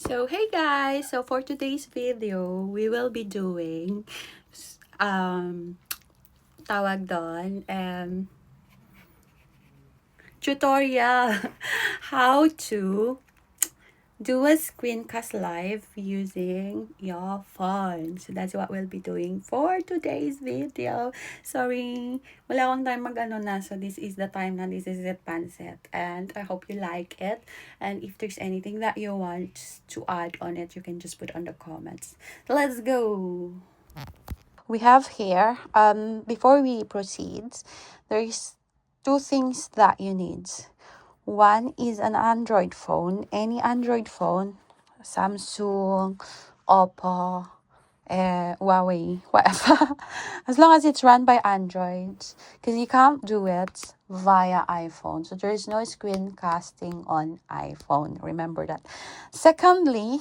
So hey guys, so for today's video, we will be doing um tawag doon tutorial how to do a screencast live using your phone. So that's what we'll be doing for today's video. Sorry, wala akong time mag-ano na. So this is the time na this is it panset. And I hope you like it. And if there's anything that you want to add on it, you can just put on the comments. So let's go. We have here, before we proceed, there's two things that you need. One is an Android phone, any Android phone, Samsung, Oppo, Huawei, whatever. As long as it's run by Android, because you can't do it via iPhone. So there is no screencasting on iPhone. Remember that. Secondly,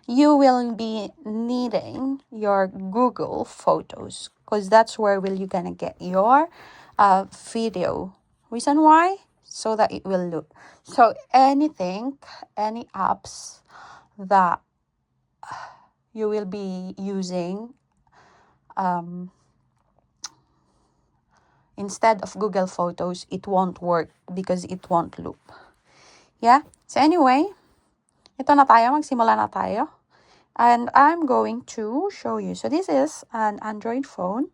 you will be needing your Google Photos, because that's where will you gonna get your video. Reason why? So that it will look. So anything, any apps that you will be using instead of Google Photos, it won't work because it won't loop. Yeah? So anyway, ito na tayo. Magsimula na tayo. And I'm going to show you. So this is an Android phone.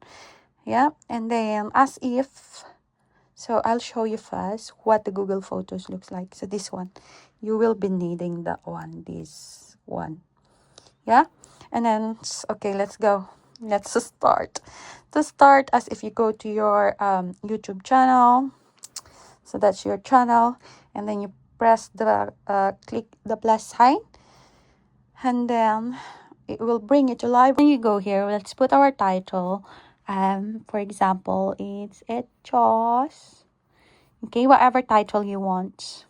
Yeah. And then as if, so I'll show you first what the Google Photos looks like. So this one, you will be needing that one, this one. Yeah. And then, okay, let's go. Let's start. To start, as if you go to your YouTube channel. So that's your channel. And then you press the, click the plus sign. And then it will bring you to live. When you go here, let's put our title. For example, it's Echos. Okay, whatever title you want,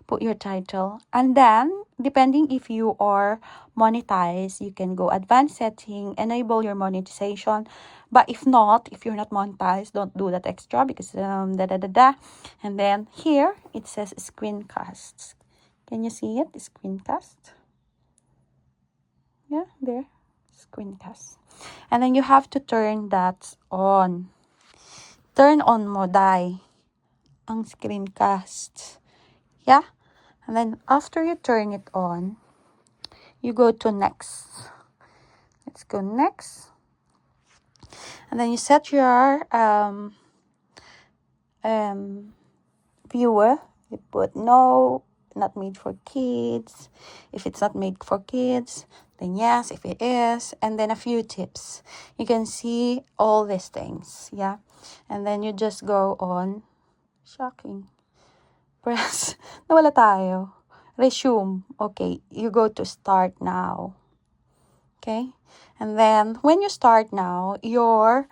put your title. And then, depending if you are monetized, you can go advanced setting, enable your monetization. But if not, if you're not monetized, don't do that extra because And then here it says screencasts. Can you see it? Screencast. Yeah, there. Screencast. And then you have to turn that on. Turn on mo, dai, ang screencast. Yeah? And then after you turn it on, you go to next. Let's go next. And then you set your viewer. You put no, not made for kids. If it's not made for kids, then yes. If it is, and then a few tips. You can see all these things, yeah. And then you just go on. Shocking. Press. Nawala tayo. Resume. Okay, you go to start now. Okay, and then when you start now, your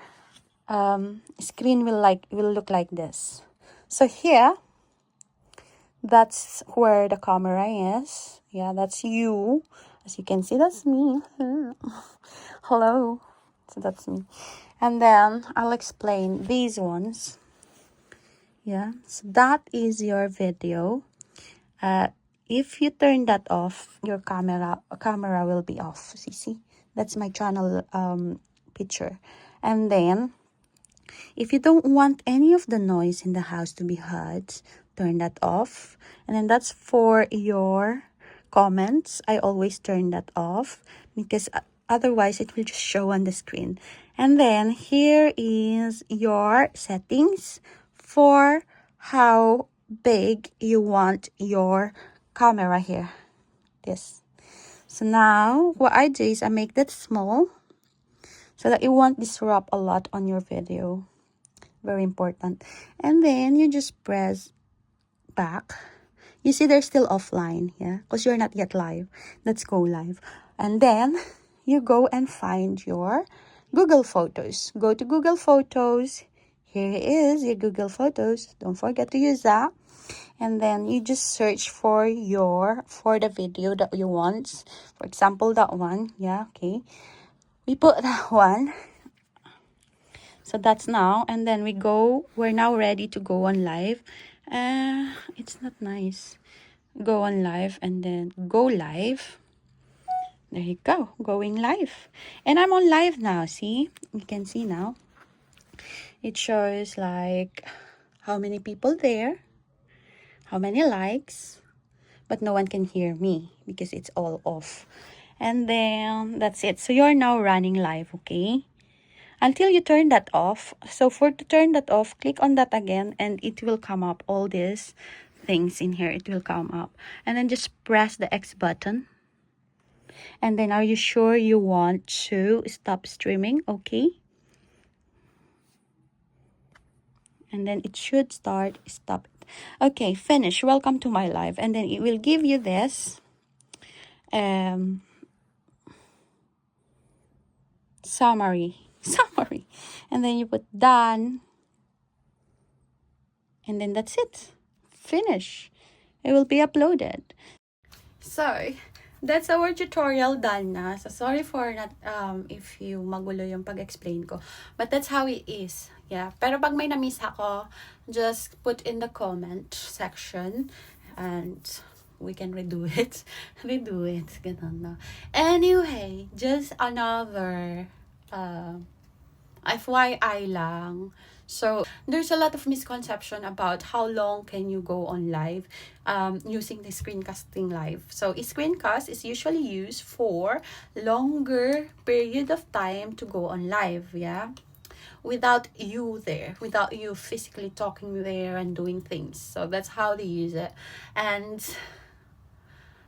screen will look like this. So here, that's where the camera is. Yeah, that's you. As you can see, that's me. Hello. So that's me. And then I'll explain these ones. Yeah, so that is your video. If you turn that off, your camera will be off. See, that's my channel picture. And then if you don't want any of the noise in the house to be heard, turn that off. And then that's for your comments. I always turn that off because otherwise it will just show on the screen. And then here is your settings for how big you want your camera here. This. So now what I do is I make that small so that it won't disrupt a lot on your video. Very important. And then you just press back. You see they're still offline, yeah? Because you're not yet live. Let's go live. And then you go and find your Google Photos. Go to Google Photos. Here is your Google Photos. Don't forget to use that. And then you just search for the video that you want. For example, that one. Yeah, okay. We put that one. So that's now. And then we're now ready to go on live. It's not nice. go on live, and then go live. There you go, going live. And I'm on live now, see? You can see now. It shows like how many people there, how many likes, but no one can hear me because it's all off. And then that's it. So you're now running live, okay? Until you turn that off. So for to turn that off, click on that again and it will come up. All these things in here, it will come up. And then just press the X button. And then are you sure you want to stop streaming? Okay. And then it should start. Stop it. Okay, finish. Welcome to my live. And then it will give you this summary. Summary. And then you put done. And then that's it. Finish. It will be uploaded. So, that's our tutorial done na. So, sorry for not, if you magulo yung pag-explain ko. But that's how it is. Yeah. Pero pag may na-miss ako, just put in the comment section and we can redo it. Redo it. Ganun na. Anyway, just another FYI lang. So, there's a lot of misconception about how long can you go on live using the screencasting live. So, a screencast is usually used for longer period of time to go on live, yeah? Without you there, without you physically talking there and doing things. So, that's how they use it. And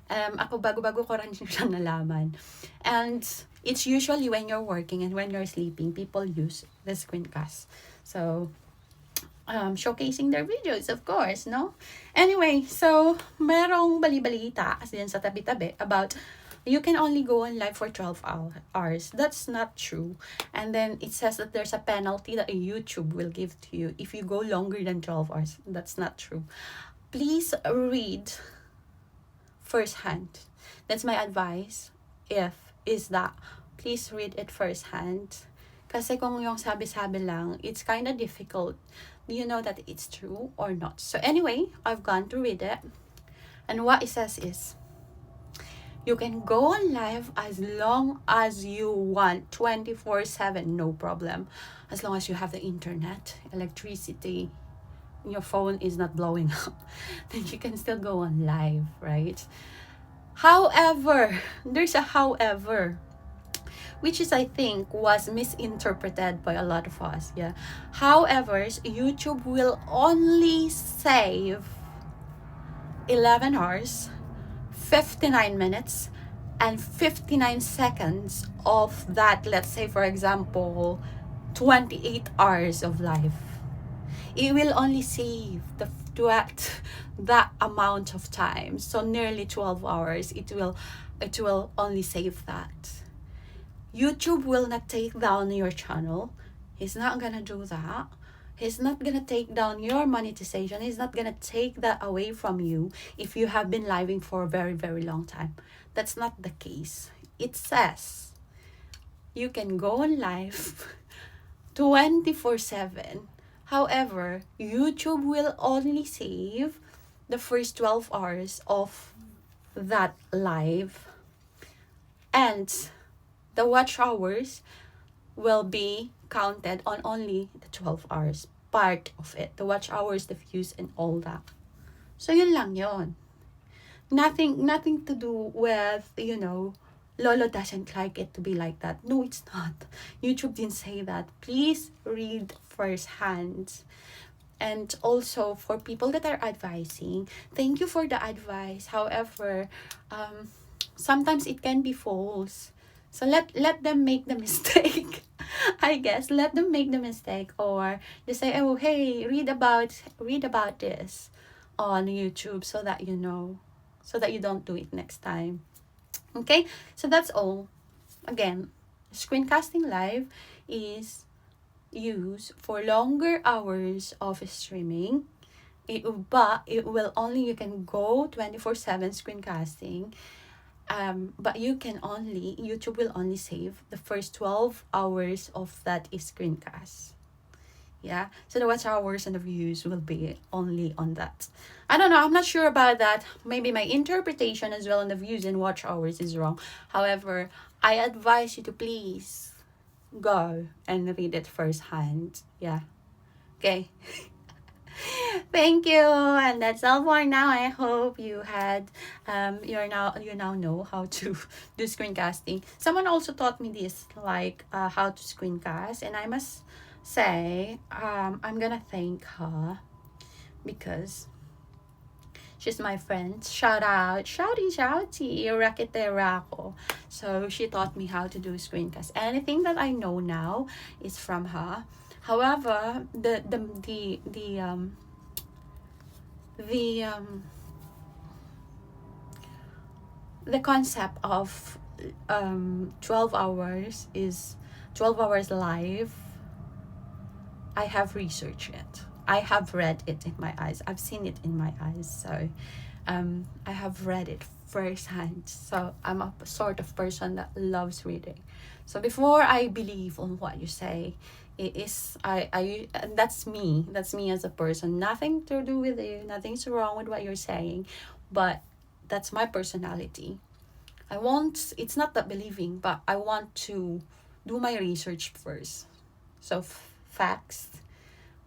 ako bago-bago ko rin siya nalaman. And it's usually when you're working and when you're sleeping, people use the screencast. So, showcasing their videos, of course, no? Anyway, so, merong bali-balita as din sa tabi-tabi about you can only go on live for 12 hours. That's not true. And then it says that there's a penalty that YouTube will give to you if you go longer than 12 hours. That's not true. Please read firsthand. That's my advice. Is that please read it firsthand. Kasi kung yung sabi-sabi lang, it's kind of difficult. Do you know that it's true or not? So anyway, I've gone to read it. And what it says is, you can go on live as long as you want, 24/7, no problem. As long as you have the internet, electricity, your phone is not blowing up, then you can still go on live, right? However, there's a however, which is, I think, was misinterpreted by a lot of us, yeah. However, YouTube will only save 11 hours, 59 minutes, and 59 seconds of that, let's say, for example, 28 hours of life. It will only save that amount of time. So nearly 12 hours, it will only save that. YouTube will not take down your channel. He's not gonna do that. He's not gonna take down your monetization. He's not gonna take that away from you if you have been living for a very, very long time. That's not the case. It says you can go on live 24/7. However, YouTube will only save the first 12 hours of that live, and the watch hours will be counted on only the 12 hours, part of it, the watch hours, the views, and all that. So yun lang yun. Nothing to do with, Lolo doesn't like it to be like that. No, it's not. YouTube didn't say that. Please read firsthand. And also, for people that are advising, thank you for the advice. However, sometimes it can be false. So let them make the mistake. I guess let them make the mistake, or just say, oh hey, read about this on YouTube so that you know, so that you don't do it next time. Okay, so that's all. Again, screencasting live is used for longer hours of streaming. But it will only, you can go 24/7 screencasting. But YouTube will only save the first 12 hours of that screencast. Yeah, so the watch hours and the views will be only on that. I don't know, I'm not sure about that. Maybe my interpretation as well on the views and watch hours is wrong. However, I advise you to please go and read it firsthand. Yeah. Okay. Thank you, and that's all for now. I hope you had you now know how to do screencasting. Someone also taught me this, like how to screencast, and I must say I'm gonna thank her because she's my friend. Shout out, shouty, raketera ako. So she taught me how to do screencast. Anything that I know now is from her. However, the the concept of 12 hours is 12 hours live. I have researched it, I have read it in my eyes, I've seen it in my eyes. So I have read it firsthand. So I'm a sort of person that loves reading. So before I believe on what you say, it is I that's me, as a person. Nothing to do with you, nothing's wrong with what you're saying, but that's my personality. I want, it's not that believing, but I want to do my research first. So facts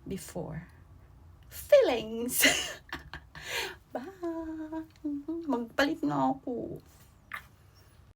before feelings. Bye. Magpalit na ako.